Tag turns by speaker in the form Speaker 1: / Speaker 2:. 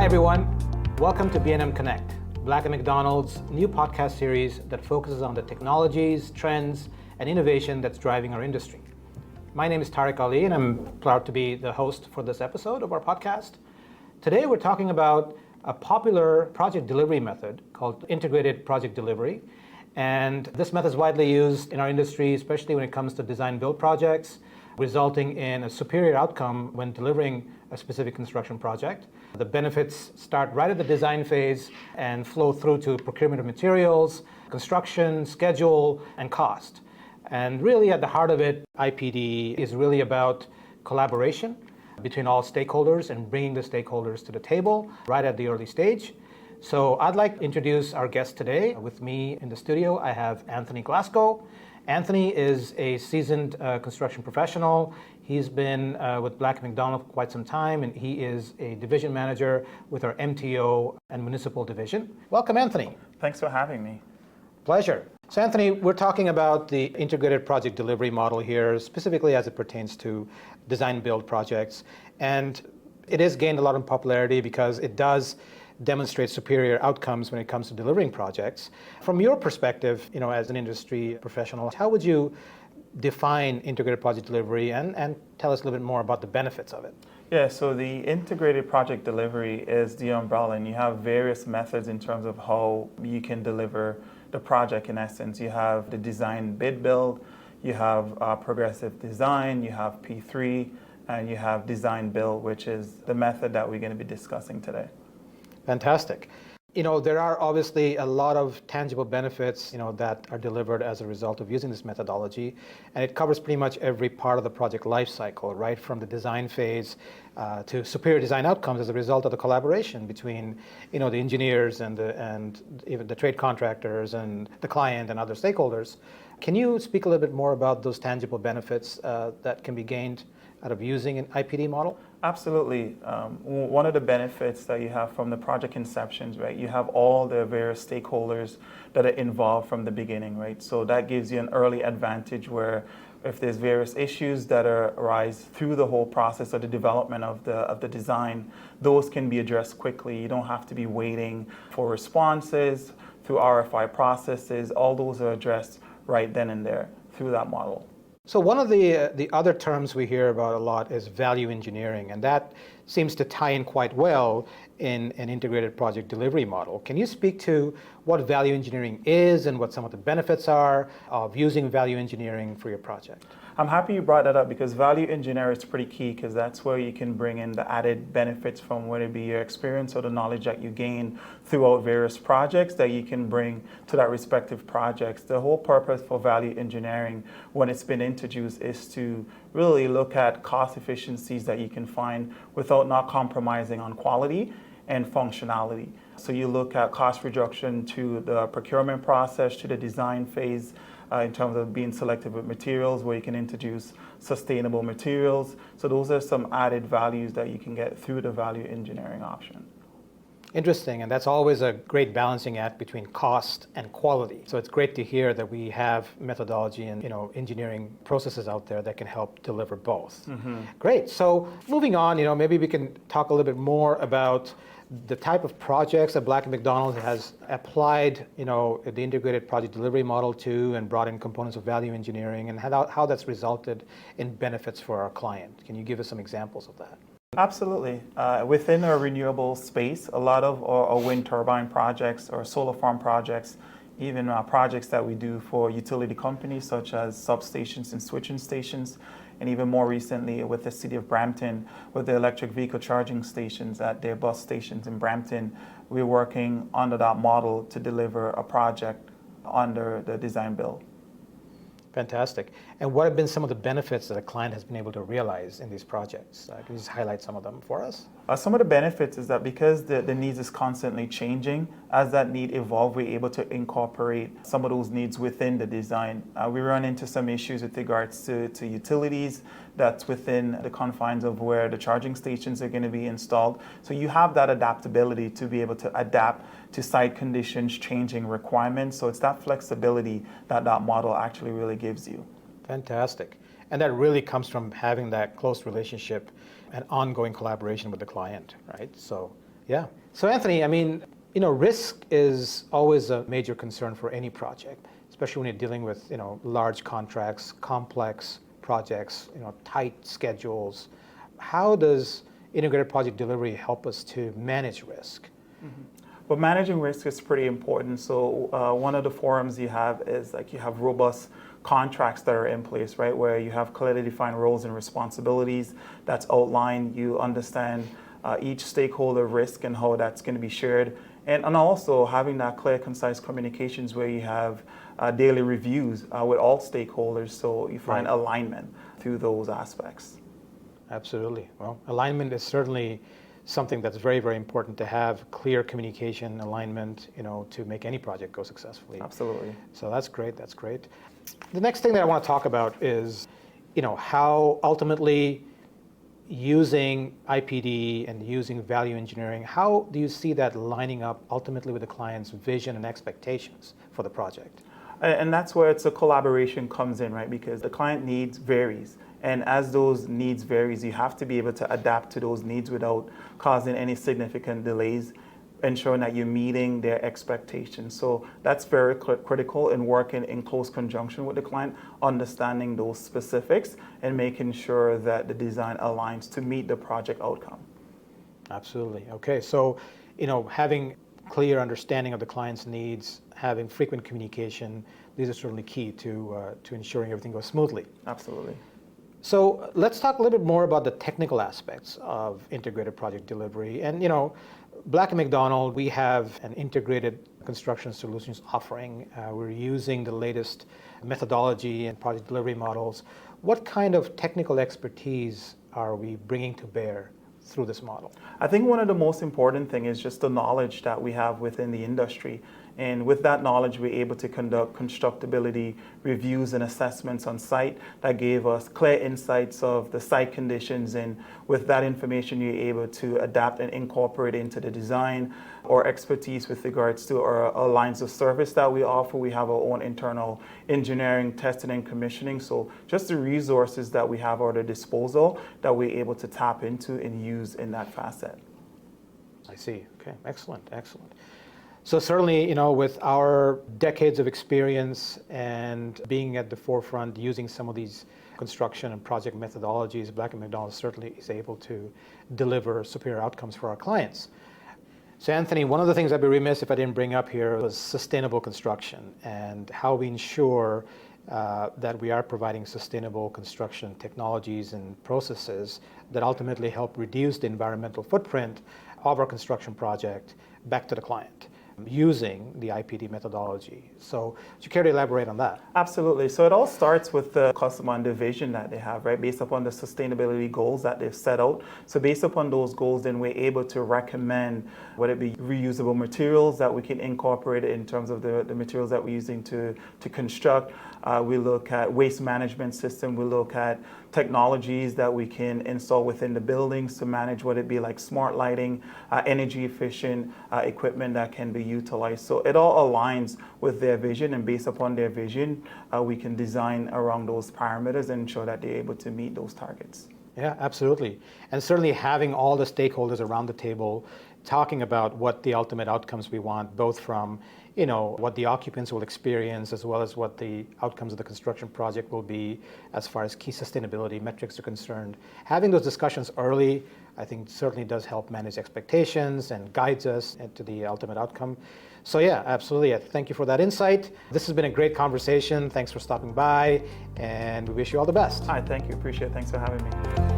Speaker 1: everyone. Welcome to B&M Connect, Black McDonald's new podcast series that focuses on the technologies, trends, and innovation that's driving our industry. My name is Tariq Ali, and I'm proud to be the host for this episode of our podcast. Today, we're talking about a popular project delivery method called integrated project delivery. And this method is widely used in our industry, especially when it comes to design-build projects, resulting in a superior outcome when delivering a specific construction project. The benefits start right at the design phase and flow through to procurement of materials, construction, schedule, and cost. And really at the heart of it, IPD is really about collaboration between all stakeholders and bringing the stakeholders to the table right at the early stage. So I'd like to introduce our guest today. With me in the studio, I have Anthony Glasgow. Anthony is a seasoned construction professional. He's been with Black McDonald for quite some time, and he is a division manager with our MTO and Municipal division. Welcome, Anthony.
Speaker 2: Thanks for having me.
Speaker 1: Pleasure. So, Anthony, we're talking about the integrated project delivery model here, specifically as it pertains to design-build projects. And it has gained a lot of popularity because it does demonstrate superior outcomes when it comes to delivering projects. From your perspective, as an industry professional, how would you define integrated project delivery and tell us a little bit more about the benefits of it?
Speaker 2: Yeah, so the integrated project delivery is the umbrella, and you have various methods in terms of how you can deliver the project. In essence, you have the design bid build, you have progressive design, you have P3, and you have design build, which is the method that we're going to be discussing today.
Speaker 1: Fantastic. There are obviously a lot of tangible benefits, that are delivered as a result of using this methodology, and it covers pretty much every part of the project life cycle, right from the design phase to superior design outcomes as a result of the collaboration between, the engineers and even the trade contractors and the client and other stakeholders. Can you speak a little bit more about those tangible benefits that can be gained out of using an IPD model?
Speaker 2: Absolutely. One of the benefits that you have from the project inceptions, right? You have all the various stakeholders that are involved from the beginning, right? So that gives you an early advantage where if there's various issues that arise through the whole process of the development of the design, those can be addressed quickly. You don't have to be waiting for responses through RFI processes. All those are addressed right then and there through that model.
Speaker 1: So one of the other terms we hear about a lot is value engineering, and that seems to tie in quite well in an integrated project delivery model. Can you speak to what value engineering is and what some of the benefits are of using value engineering for your project?
Speaker 2: I'm happy you brought that up because value engineering is pretty key because that's where you can bring in the added benefits from whether it be your experience or the knowledge that you gain throughout various projects that you can bring to that respective projects. The whole purpose for value engineering when it's been introduced is to really look at cost efficiencies that you can find without not compromising on quality and functionality. So you look at cost reduction to the procurement process, to the design phase, in terms of being selective with materials, where you can introduce sustainable materials. So those are some added values that you can get through the value engineering option.
Speaker 1: Interesting, and that's always a great balancing act between cost and quality. So it's great to hear that we have methodology and engineering processes out there that can help deliver both. Mm-hmm. Great. So moving on, maybe we can talk a little bit more about the type of projects that Black McDonald has applied, the integrated project delivery model to and brought in components of value engineering and how that's resulted in benefits for our client. Can you give us some examples of that?
Speaker 2: Absolutely. Within our renewable space, a lot of our wind turbine projects or solar farm projects, even projects that we do for utility companies such as substations and switching stations, and even more recently with the city of Brampton with the electric vehicle charging stations at their bus stations in Brampton. We're working under that model to deliver a project under the design build.
Speaker 1: Fantastic. And what have been some of the benefits that a client has been able to realize in these projects? Can you just highlight some of them for us?
Speaker 2: Some of the benefits is that because the needs is constantly changing, as that need evolve, we're able to incorporate some of those needs within the design. We run into some issues with regards to utilities that's within the confines of where the charging stations are going to be installed. So you have that adaptability to be able to adapt to site conditions, changing requirements. So it's that flexibility that model actually really gives you.
Speaker 1: Fantastic. And that really comes from having that close relationship and ongoing collaboration with the client, right? So Yeah. So Anthony, risk is always a major concern for any project, especially when you're dealing with, large contracts, complex projects, tight schedules. How does integrated project delivery help us to manage risk?
Speaker 2: Mm-hmm. But managing risk is pretty important. So one of the forums you have is you have robust contracts that are in place, right? Where you have clearly defined roles and responsibilities that's outlined. You understand each stakeholder risk and how that's going to be shared. And also having that clear, concise communications where you have daily reviews with all stakeholders, so you find alignment through those aspects.
Speaker 1: Absolutely. Well, alignment is certainly something that's very, very important to have. Clear communication, alignment, to make any project go successfully.
Speaker 2: Absolutely.
Speaker 1: So that's great. That's great. The next thing that I want to talk about is, how ultimately using IPD and using value engineering, how do you see that lining up ultimately with the client's vision and expectations for the project?
Speaker 2: And that's where it's a collaboration comes in, right? Because the client needs varies. And as those needs varies, you have to be able to adapt to those needs without causing any significant delays, ensuring that you're meeting their expectations. So that's very critical in working in close conjunction with the client, understanding those specifics and making sure that the design aligns to meet the project outcome.
Speaker 1: Absolutely. Okay, so having clear understanding of the client's needs, having frequent communication, these are certainly key to ensuring everything goes smoothly.
Speaker 2: Absolutely.
Speaker 1: So let's talk a little bit more about the technical aspects of integrated project delivery. And Black McDonald, we have an integrated construction solutions offering. We're using the latest methodology and project delivery models. What kind of technical expertise are we bringing to bear through this model?
Speaker 2: I think one of the most important things is just the knowledge that we have within the industry. And with that knowledge, we're able to conduct constructability reviews and assessments on site that gave us clear insights of the site conditions. And with that information, you're able to adapt and incorporate into the design or expertise with regards to our lines of service that we offer. We have our own internal engineering, testing, and commissioning. So just the resources that we have at our disposal that we're able to tap into and use in that facet.
Speaker 1: I see. Okay, excellent, excellent. So certainly, with our decades of experience and being at the forefront, using some of these construction and project methodologies, Black McDonald certainly is able to deliver superior outcomes for our clients. So Anthony, one of the things I'd be remiss if I didn't bring up here was sustainable construction and how we ensure that we are providing sustainable construction technologies and processes that ultimately help reduce the environmental footprint of our construction project back to the client, using the IPD methodology. So would you care to elaborate on that?
Speaker 2: Absolutely. So it all starts with the customer and the vision that they have, right? Based upon the sustainability goals that they've set out. So based upon those goals, then we're able to recommend whether it be reusable materials that we can incorporate in terms of the materials that we're using to construct. We look at waste management system. We look at technologies that we can install within the buildings to manage what it be like smart lighting, energy efficient equipment that can be utilized. So it all aligns with their vision, and based upon their vision, we can design around those parameters and ensure that they're able to meet those targets.
Speaker 1: Yeah, absolutely. And certainly having all the stakeholders around the table talking about what the ultimate outcomes we want, both from what the occupants will experience as well as what the outcomes of the construction project will be as far as key sustainability metrics are concerned. Having those discussions early, I think certainly does help manage expectations and guides us into the ultimate outcome. So yeah, absolutely. Thank you for that insight. This has been a great conversation. Thanks for stopping by, and we wish you all the best.
Speaker 2: Hi, thank you. Appreciate it. Thanks for having me.